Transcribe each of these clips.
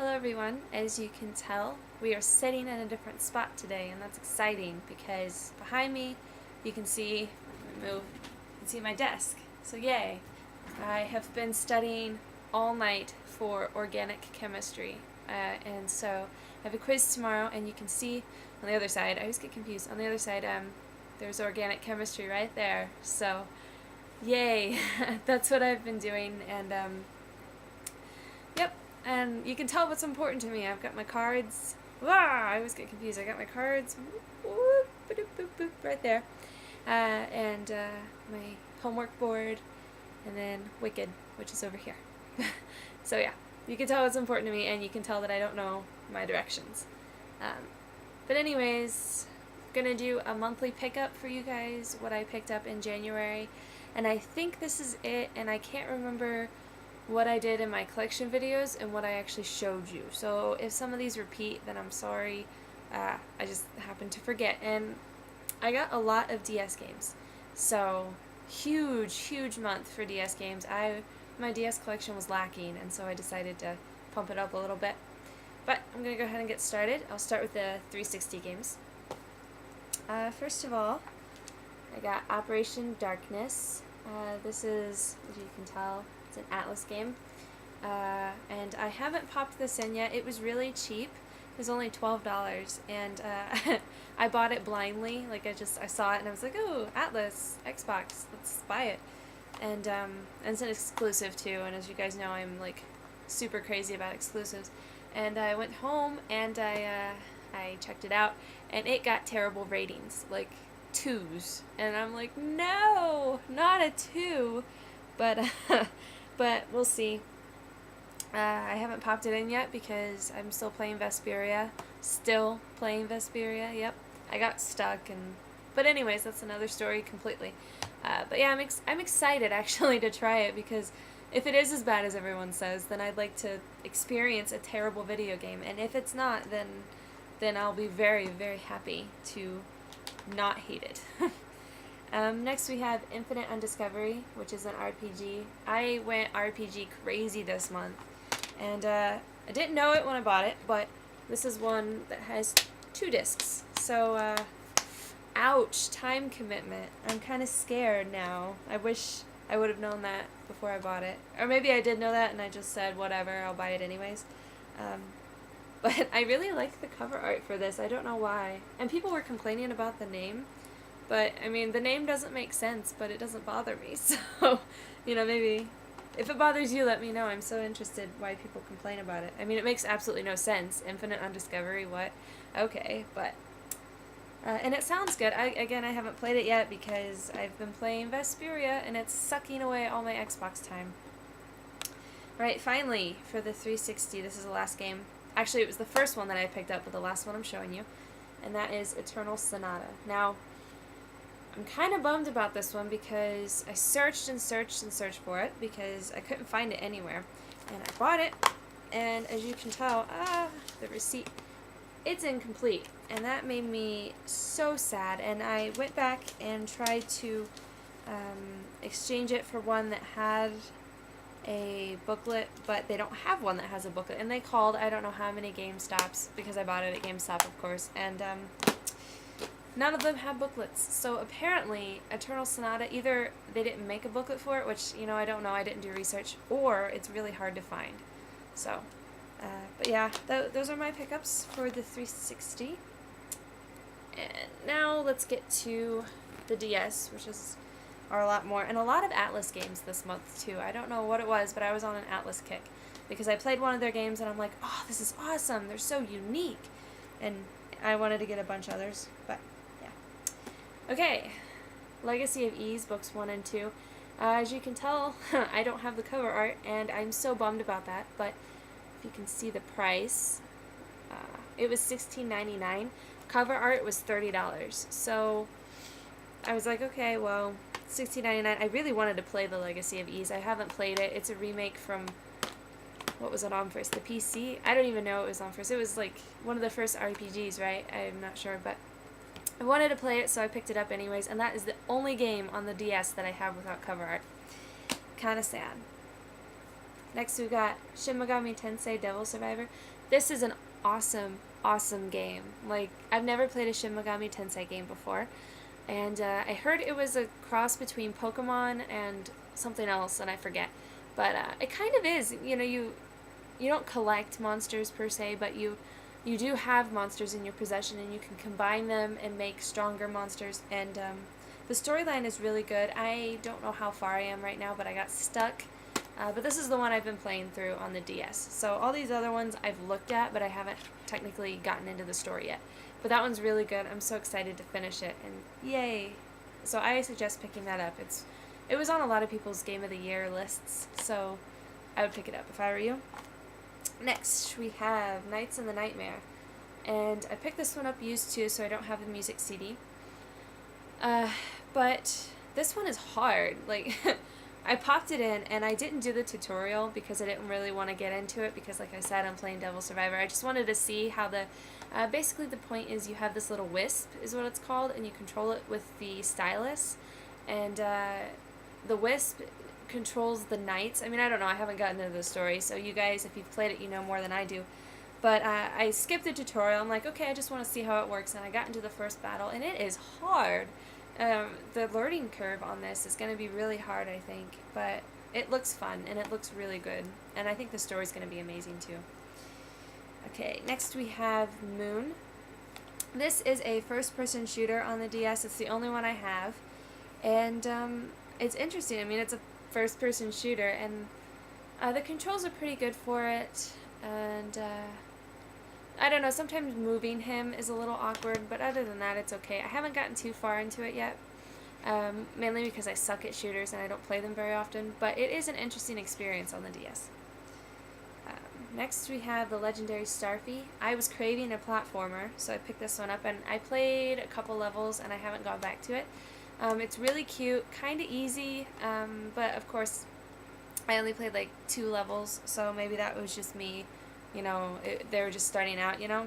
Hello everyone, as you can tell, we are sitting in a different spot today, and that's exciting because behind me you can see, you can see my desk, so yay. I have been studying all night for organic chemistry, and so I have a quiz tomorrow, and you can see on the other side, I always get confused, on the other side there's organic chemistry right there, so yay, that's what I've been doing, and yep, and you can tell what's important to me. I've got my cards. I always get confused. I got my cards right there. And my homework board, and then Wicked, which is over here. So yeah, you can tell what's important to me, and you can tell that I don't know my directions. But anyways, gonna do a monthly pickup for you guys, what I picked up in January. And I think this is it, and I can't remember what I did in my collection videos and what I actually showed you. So if some of these repeat, then I'm sorry. I just happened to forget. And I got a lot of DS games. So huge month for DS games. My DS collection was lacking, and so I decided to pump it up a little bit. But I'm going to go ahead and get started. I'll start with the 360 games. First of all, I got Operation Darkness. This is, as you can tell, it's an Atlas game, and I haven't popped this in yet. It was really cheap. It was only $12, and I bought it blindly. Like I saw it and I was like, oh, Atlas, Xbox, let's buy it. And it's an exclusive too. And as you guys know, I'm like super crazy about exclusives. And I went home and I checked it out, and it got terrible ratings, like 2s. And I'm like, no, not a 2, but. But we'll see. I haven't popped it in yet because I'm still playing Vesperia. Yep. I got stuck, but anyways, that's another story completely. But yeah, I'm excited actually to try it, because if it is as bad as everyone says, then I'd like to experience a terrible video game. And if it's not, then I'll be very, very happy to not hate it. Next we have Infinite Undiscovery, which is an RPG. I went RPG crazy this month, and I didn't know it when I bought it, but this is one that has 2 discs. So, ouch, time commitment. I'm kind of scared now. I wish I would have known that before I bought it. Or maybe I did know that and I just said, whatever, I'll buy it anyways. But I really like the cover art for this. I don't know why. And people were complaining about the name. But, I mean, the name doesn't make sense, but it doesn't bother me. So, maybe if it bothers you, let me know. I'm so interested why people complain about it. I mean, it makes absolutely no sense. Infinite Undiscovery, what? Okay, but. And it sounds good. I haven't played it yet because I've been playing Vesperia, and it's sucking away all my Xbox time. Right, finally, for the 360, this is the last game. Actually, it was the first one that I picked up, but the last one I'm showing you. And that is Eternal Sonata. Now, I'm kind of bummed about this one because I searched for it because I couldn't find it anywhere. And I bought it, and as you can tell, the receipt, it's incomplete. And that made me so sad. And I went back and tried to exchange it for one that had a booklet, but they don't have one that has a booklet. And they called, I don't know how many GameStops, because I bought it at GameStop, of course, and none of them have booklets. So apparently, Eternal Sonata, either they didn't make a booklet for it, which, I don't know, I didn't do research, or it's really hard to find. So, but yeah, those are my pickups for the 360. And now let's get to the DS, which are a lot more, and a lot of Atlas games this month too. I don't know what it was, but I was on an Atlas kick, because I played one of their games and I'm like, oh, this is awesome, they're so unique. And I wanted to get a bunch of others, but okay, Legacy of Ys, books 1 and 2. As you can tell, I don't have the cover art, and I'm so bummed about that, but if you can see the price, it was $16.99. Cover art was $30. So I was like, okay, well, $16.99. I really wanted to play the Legacy of Ys. I haven't played it. It's a remake from, what was it on first? The PC? I don't even know it was on first. It was like one of the first RPGs, right? I'm not sure, but I wanted to play it, so I picked it up anyways, and that is the only game on the DS that I have without cover art. Kinda sad. Next we got Shin Megami Tensei Devil Survivor. This is an awesome, awesome game. Like, I've never played a Shin Megami Tensei game before. And I heard it was a cross between Pokemon and something else, and I forget. But it kind of is. You know, you don't collect monsters per se, but you do have monsters in your possession, and you can combine them and make stronger monsters. And the storyline is really good. I don't know how far I am right now, but I got stuck. But this is the one I've been playing through on the DS. So all these other ones I've looked at, but I haven't technically gotten into the story yet. But that one's really good. I'm so excited to finish it, and yay! So I suggest picking that up. It was on a lot of people's Game of the Year lists, so I would pick it up if I were you. Next, we have Nights in the Nightmare. And I picked this one up used too, so I don't have the music CD. But this one is hard. Like, I popped it in, and I didn't do the tutorial because I didn't really want to get into it because, like I said, I'm playing Devil Survivor. I just wanted to see how basically the point is you have this little wisp, is what it's called, and you control it with the stylus. And the wisp controls the knights. I mean, I don't know, I haven't gotten into the story, so you guys, if you've played it, you know more than I do. But I skipped the tutorial. I'm like, okay, I just want to see how it works, and I got into the first battle, and it is hard. The learning curve on this is going to be really hard, I think, but it looks fun, and it looks really good, and I think the story's going to be amazing, too. Okay, next we have Moon. This is a first-person shooter on the DS. It's the only one I have, and it's interesting. I mean, it's a first-person shooter, and the controls are pretty good for it, and I don't know, sometimes moving him is a little awkward, but other than that, it's okay. I haven't gotten too far into it yet, mainly because I suck at shooters and I don't play them very often, but it is an interesting experience on the DS. Next we have the legendary Starfy. I was craving a platformer, so I picked this one up, and I played a couple levels and I haven't gone back to it. It's really cute, kind of easy, but of course I only played like 2 levels, so maybe that was just me. You know, they were just starting out, you know?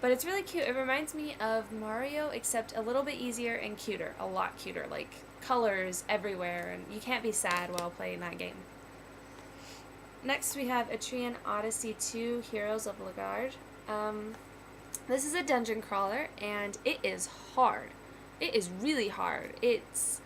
But it's really cute. It reminds me of Mario, except a little bit easier and cuter. A lot cuter. Like, colors everywhere, and you can't be sad while playing that game. Next, we have Etrian Odyssey 2, Heroes of Lagard. This is a dungeon crawler, and it is hard. It is really hard. It's,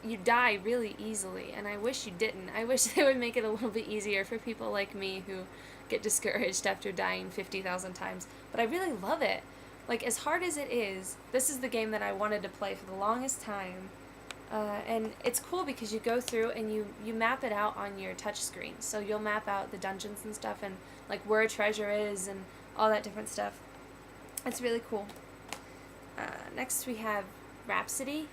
you die really easily, and I wish you didn't. I wish they would make it a little bit easier for people like me who get discouraged after dying 50,000 times. But I really love it. Like, as hard as it is, this is the game that I wanted to play for the longest time. And it's cool because you go through and you map it out on your touch screen. So you'll map out the dungeons and stuff, and like where a treasure is and all that different stuff. It's really cool. Next we have Rhapsody.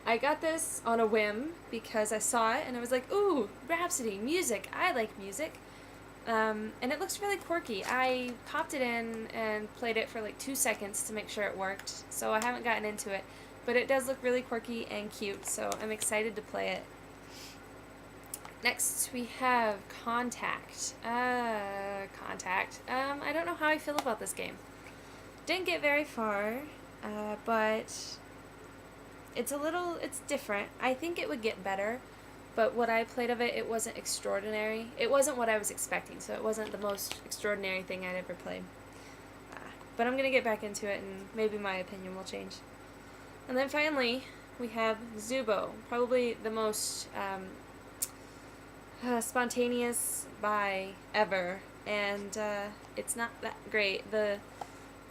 I got this on a whim because I saw it and I was like, ooh, Rhapsody, music. I like music. And it looks really quirky. I popped it in and played it for like 2 seconds to make sure it worked, so I haven't gotten into it. But it does look really quirky and cute, so I'm excited to play it. Next we have Contact. Contact. I don't know how I feel about this game. Didn't get very far, but it's different. I think it would get better, but what I played of it, it wasn't extraordinary. It wasn't what I was expecting, so it wasn't the most extraordinary thing I'd ever played. But I'm going to get back into it, and maybe my opinion will change. And then finally, we have Zubo, probably the most spontaneous buy ever, and it's not that great.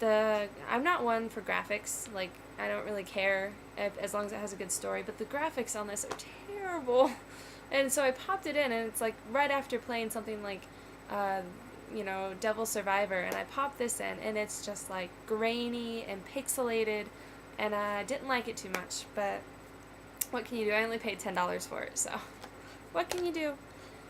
I'm not one for graphics. Like, I don't really care as long as it has a good story, but the graphics on this are terrible. And so I popped it in, and it's like right after playing something like Devil Survivor, and I popped this in, and it's just like grainy and pixelated, and I didn't like it too much, but what can you do? I only paid $10 for it, so what can you do?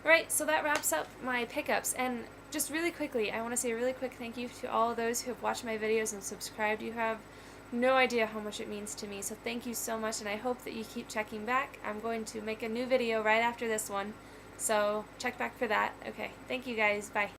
Alright, so that wraps up my pickups, and just really quickly, I want to say a really quick thank you to all of those who have watched my videos and subscribed. You have no idea how much it means to me, so thank you so much, and I hope that you keep checking back. I'm going to make a new video right after this one, so check back for that. Okay, thank you guys, bye.